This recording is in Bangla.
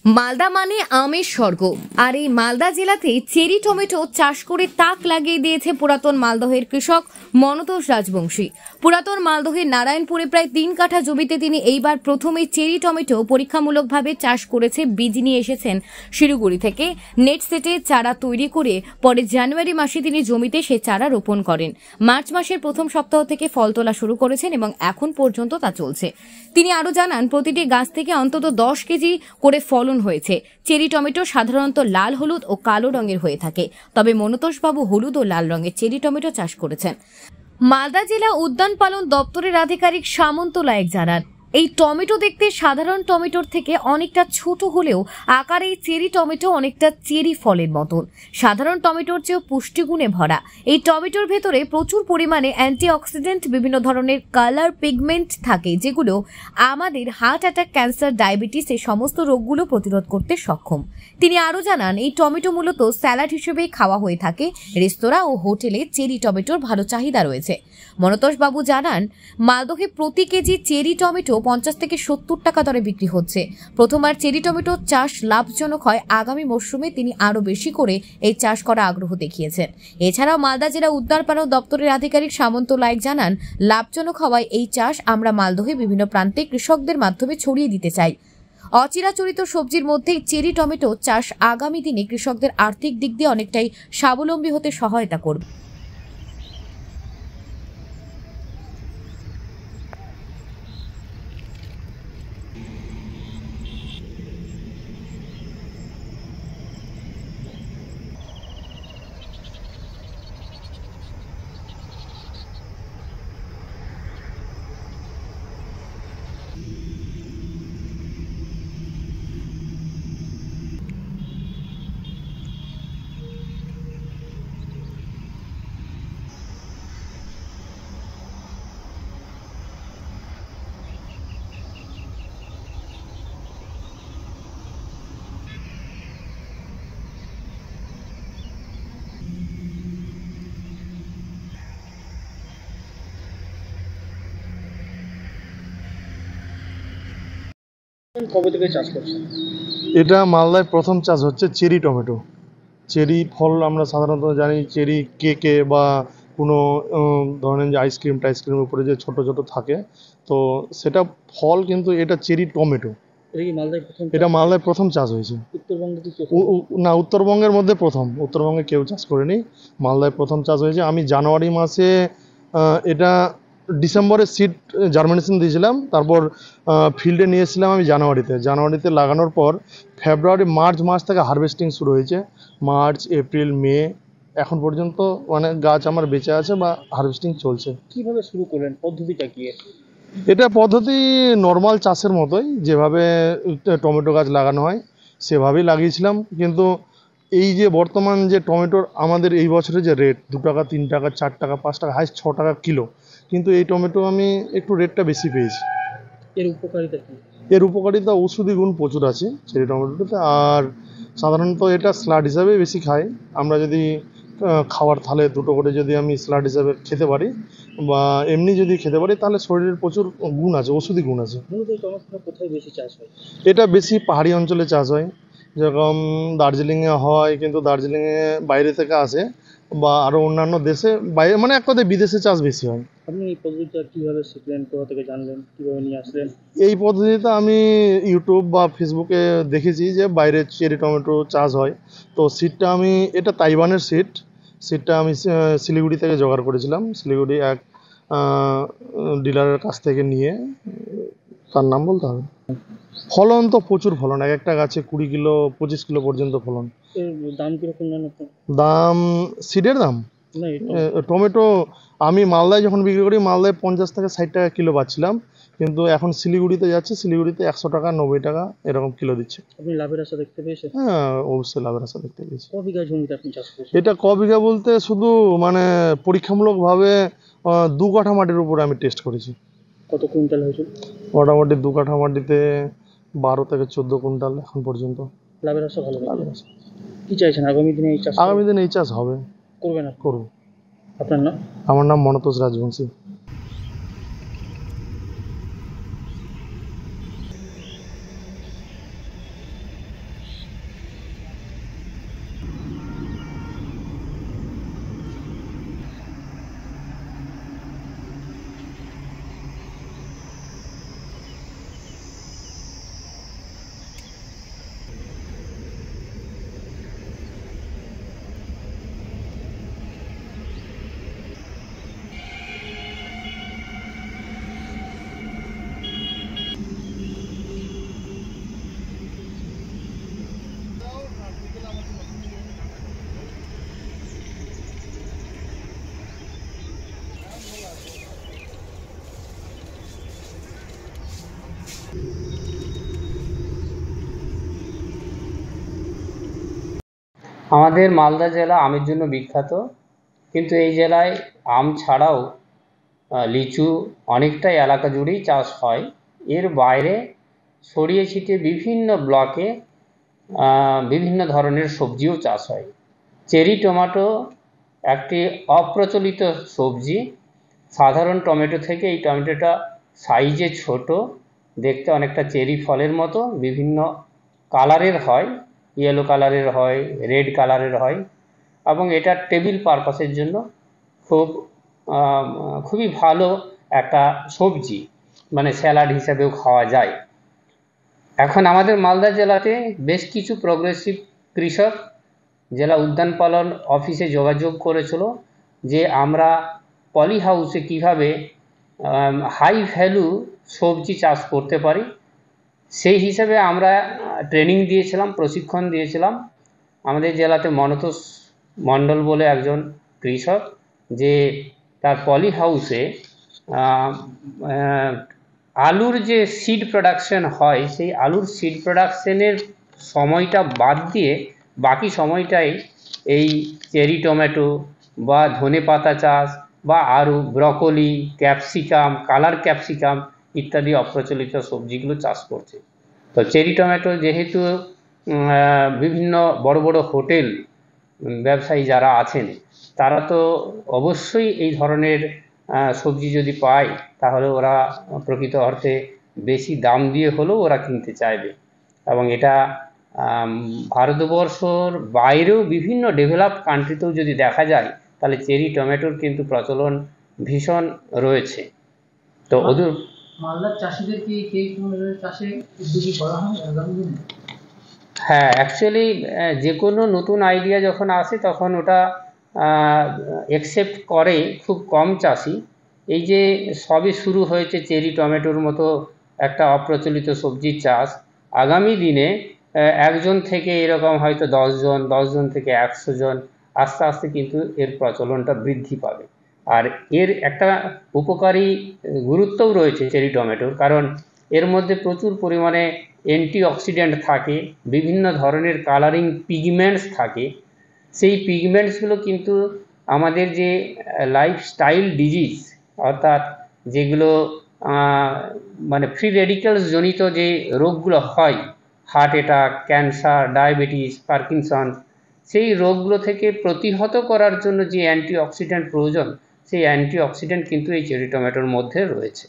মালদা মানে আমের স্বর্গ। আর এই মালদা জেলাতে চেরি টমেটো চাষ করে তাক লাগিয়ে দিয়েছে পুরাতন মালদহের কৃষক মনতোষ রাজবংশী। পুরাতন মালদহের নারায়ণপুরে প্রায় 3 কাঠা জমিতে তিনি এইবার প্রথমে চেরি টমেটো পরীক্ষামূলকভাবে চাষ করেছে। বীজ নিয়ে এসেছেন শিলিগুড়ি থেকে, নেট সেটে চারা তৈরি করে পরে জানুয়ারি মাসে তিনি জমিতে সে চারা রোপণ করেন। মার্চ মাসের প্রথম সপ্তাহ থেকে ফল তোলা শুরু করেছেন এবং এখন পর্যন্ত তা চলছে। তিনি আরো জানান, প্রতিটি গাছ থেকে অন্তত 10 কেজি করে ফলন হয়েছে। চেরি টমেটো সাধারণত লাল, হলুদ ও কালো রঙের হয়ে থাকে, তবে মনতোষ বাবু হলুদ ও লাল রঙের চেরি টমেটো চাষ করেছেন। মালদা জেলা উদ্যান পালন দপ্তরের আধিকারিক সামন্ত লায়েক জানান, এই টমেটো দেখতে সাধারণ টমেটোর থেকে অনেকটা ছোট হলেও আকারে এই চেরি টমেটো অনেকটা চেরি ফলের মতন। সাধারণ টমেটোর চেয়েও পুষ্টিগুণে ভরা এই টমেটোর ভেতরে প্রচুর পরিমাণে অ্যান্টিঅক্সিডেন্ট, বিভিন্ন ধরনের কালার পিগমেন্ট থাকে, যেগুলো আমাদের হার্ট অ্যাটাক, ক্যান্সার, ডায়াবেটিস এই সমস্ত রোগগুলো প্রতিরোধ করতে সক্ষম। তিনি আরও জানান, এই টমেটো মূলত স্যালাড হিসেবেই খাওয়া হয়ে থাকে। রেস্তোরাঁ ও হোটেলে চেরি টমেটোর ভালো চাহিদা রয়েছে। মনতোষ বাবু জানান, মালদহে প্রতি কেজি চেরি টমেটো 50 থেকে 70 টাকা দরে বিক্রি হচ্ছে। প্রথমবার চেরি টমেটো চাষ লাভজনক হয়। আগামী মরশুমে তিনি আরো বেশি করে এই চাষ করা আগ্রহ দেখিয়েছেন। এছাড়াও মালদা জেলা উদ্যান পালন দপ্তরের আধিকারিক সামন্ত লায়েক জানান, লাভজনক হওয়ায় এই চাষ আমরা মালদহে বিভিন্ন প্রান্তে কৃষকদের মাধ্যমে ছড়িয়ে দিতে চাই। অচিরাচরিত সবজির মধ্যে চেরি টমেটো চাষ আগামী দিনে কৃষকদের আর্থিক দিক দিয়ে অনেকটাই স্বাবলম্বী হতে সহায়তা করবে। কবে থেকে চাষ করছেন? এটা মালদায় প্রথম চাষ হচ্ছে চেরি টমেটো। চেরি ফল আমরা সাধারণত জানি চেরি কেকে বা কোনো ধরনের যে আইসক্রিমের উপরে যে ছোট ছোট থাকে, তো সেটা ফল, কিন্তু এটা চেরি টমেটো। এটা মালদায় প্রথম চাষ হয়েছে। না, উত্তরবঙ্গের মধ্যে প্রথম। উত্তরবঙ্গে কেউ চাষ করেনি, মালদায় প্রথম চাষ হয়েছে। আমি জানুয়ারি মাসে এটা ডিসেম্বরে সিড জার্মিনেশন দিয়েছিলাম, তারপর ফিল্ডে নিয়েছিলাম আমি জানুয়ারিতে লাগানোর পর ফেব্রুয়ারি মার্চ মাস থেকে হারভেস্টিং শুরু হয়েছে। মার্চ, এপ্রিল, মে এখন পর্যন্ত মানে গাছ আমার বেঁচে আছে বা হারভেস্টিং চলছে। কিভাবে শুরু করলেন, পদ্ধতিটা কি? এটা পদ্ধতি নর্মাল চাষের মতোই, যেভাবে টমেটো গাছ লাগানো হয় সেভাবেই লাগিয়েছিলাম। কিন্তু এই যে বর্তমান যে টমেটোর আমাদের এই বছরে যে রেট 2 টাকা, 3 টাকা, 4 টাকা, 5 টাকা, হাইস্ট 6 টাকা কিলো, কিন্তু এই টমেটো আমি একটু রেটটা বেশি পেয়েছি। এর উপকারিতা কি? এর উপকারিতা ঔষধি গুণ প্রচুর আছে চেরি টমেটোতে। আর সাধারণত এটা স্যালাড হিসাবে বেশি খাই আমরা। যদি খাওয়ার থালে 2টো করে যদি আমি স্যালাড হিসাবে খেতে পারি বা এমনি যদি খেতে পারি, তাহলে শরীরের প্রচুর গুণ আছে, ঔষধি গুণ আছে। কোথায় বেশি চাষ হয়? এটা বেশি পাহাড়ি অঞ্চলে চাষ হয়, যেরকম দার্জিলিংয়ে হয়, কিন্তু দার্জিলিংয়ে বাইরে থেকে আসে বা আরও অন্যান্য দেশে, বাইরে মানে এক কথায় বিদেশে চাষ বেশি হয়। আপনি এই পদ্ধতিটা কীভাবে শিখলেন, কোথা থেকে জানলেন, কীভাবে নিয়ে আসলেন? এই পদ্ধতিটা আমি ইউটিউব বা ফেসবুকে দেখেছি যে বাইরে চেরি টমেটো চাষ হয়। তো সিডটা আমি, এটা তাইওয়ানের সিডটা আমি শিলিগুড়ি থেকে জোগাড় করেছিলাম। শিলিগুড়ি এক ডিলারের কাছ থেকে নিয়ে, তার নাম বলতে হবে। ফলন তো প্রচুর ফলন, এক একটা গাছে 20 কিলো 25 কিলো পর্যন্ত ফলন। দাম কীরকম জানেন? দাম, সিডের দাম টমেটো আমি মালদায় যখন বিক্রি করি, মালদায় 50 থেকে 60 টাকা কিলো পাচ্ছিলাম, কিন্তু এখন শিলিগুড়িতে যাচ্ছে, শিলিগুড়িতে 100 টাকা 90 টাকা এরকম কিলো দিচ্ছে। আপনি লাভের আশা দেখতে পেয়েছেন? হ্যাঁ, অবশ্যই লাভের আশা দেখতে পেয়েছি। ক বিঘা জমিতে আপনি চাষ করছেন? এটা ক বিঘা বলতে শুধু মানে পরীক্ষামূলকভাবে 2 কাঠা মাটির উপরে আমি টেস্ট করেছি। কত কুইন্টাল হয়েছিল? মোটামুটি 2 কাঠা মাটিতে 12 থেকে 14 কুইন্টাল এখন পর্যন্ত। লাভের আশা ভালো। কি চাইছেন আগামী দিনে এই চাষ? আগামী দিনে এই চাষ হবে, করবেন? করব। আপনার নাম? আমার নাম মনতোষ রাজবংশী। আমাদের মালদা জেলা আমের জন্য বিখ্যাত, কিন্তু এই জেলায় আম ছাড়াও লিচু অনেকটাই এলাকা জুড়েই চাষ হয়। এর বাইরে ছড়িয়ে ছিটিয়ে বিভিন্ন ব্লকে বিভিন্ন ধরনের সবজিও চাষ হয়। চেরি টমেটো একটি অপ্রচলিত সবজি। সাধারণ টমেটো থেকে এই টমেটোটা সাইজে ছোট, দেখতে অনেকটা চেরি ফলের মতো, বিভিন্ন কালারের হয়, ইয়েলো কালারের হয়, রেড কালারের হয়, এবং এটা টেবিল পারপাসের জন্য খুবই ভালো একটা সবজি, মানে স্যালাড হিসাবেও খাওয়া যায়। এখন আমাদের মালদা জেলাতে বেশ কিছু প্রগ্রেসিভ কৃষক জেলা উদ্যান পালন অফিসে যোগাযোগ করেছিল যে আমরা পলি হাউসে কীভাবে হাই ভ্যালু সবজি চাষ করতে পারি। সেই হিসাবে আমরা ট্রেনিং দিয়েছিলাম, প্রশিক্ষণ দিয়েছিলাম। আমাদের জেলাতে মনতোষ মণ্ডল বলে একজন কৃষক, যে তার পলি হাউসে আলুর যে সিড প্রোডাকশন হয়, সেই আলুর সিড প্রোডাকশনের সময়টা বাদ দিয়ে বাকি সময়টাই এই চেরি টমেটো বা ধনেপাতা চাষ বা আরও ব্রকলি, ক্যাপসিকাম, কালার ক্যাপসিকাম ইত্যাদি অপ্রচলিত সবজিগুলো চাষ করছে। তো চেরি টমেটো যেহেতু বিভিন্ন বড় বড় হোটেল ব্যবসায়ী যারা আছেন, তারা তো অবশ্যই এই ধরনের সবজি যদি পায় তাহলে ওরা প্রকৃত অর্থে বেশি দাম দিয়ে হলেও ওরা কিনতে চাইবে। এবং এটা ভারতবর্ষর বাইরেও বিভিন্ন ডেভেলপড কান্ট্রিতেও যদি দেখা যায় তাহলে চেরি টমেটোর কিন্তু প্রচলন ভীষণ রয়েছে। তো ওদের মালদার চাষিদের কি এই ধরনের চাষে উদ্যোগী করা হয় আগামী দিনে? হ্যাঁ, অ্যাকচুয়ালি যে কোনো নতুন আইডিয়া যখন আসে তখন ওটা অ্যাকসেপ্ট করে খুব কম চাষি। এই যে সবে শুরু হয়েছে চেরি টমেটোর মতো একটা অপ্রচলিত সবজির চাষ, আগামী দিনে একজন থেকে এরকম হয়তো 10 জন, 10 জন থেকে 100 জন, আস্তে আস্তে কিন্তু এর প্রচলনটা বৃদ্ধি পাবে। আর এর একটা উপকারী গুরুত্বও রয়েছে চেরি টমেটোর, কারণ এর মধ্যে প্রচুর পরিমাণে অ্যান্টিঅক্সিডেন্ট থাকে, বিভিন্ন ধরনের কালারিং পিগমেন্টস থাকে। সেই পিগমেন্টসগুলো কিন্তু আমাদের যে লাইফস্টাইল ডিজিজ, অর্থাৎ যেগুলো মানে ফ্রি রেডিক্যালস জনিত যে রোগগুলো হয়, heart attack, cancer, diabetes, Parkinson, সেই রোগগুলো থেকে প্রতিহত করার জন্য যে অ্যান্টিঅক্সিডেন্ট প্রয়োজন, সেই অ্যান্টিঅক্সিডেন্ট কিন্তু এই চেরি টমেটোর মধ্যে রয়েছে।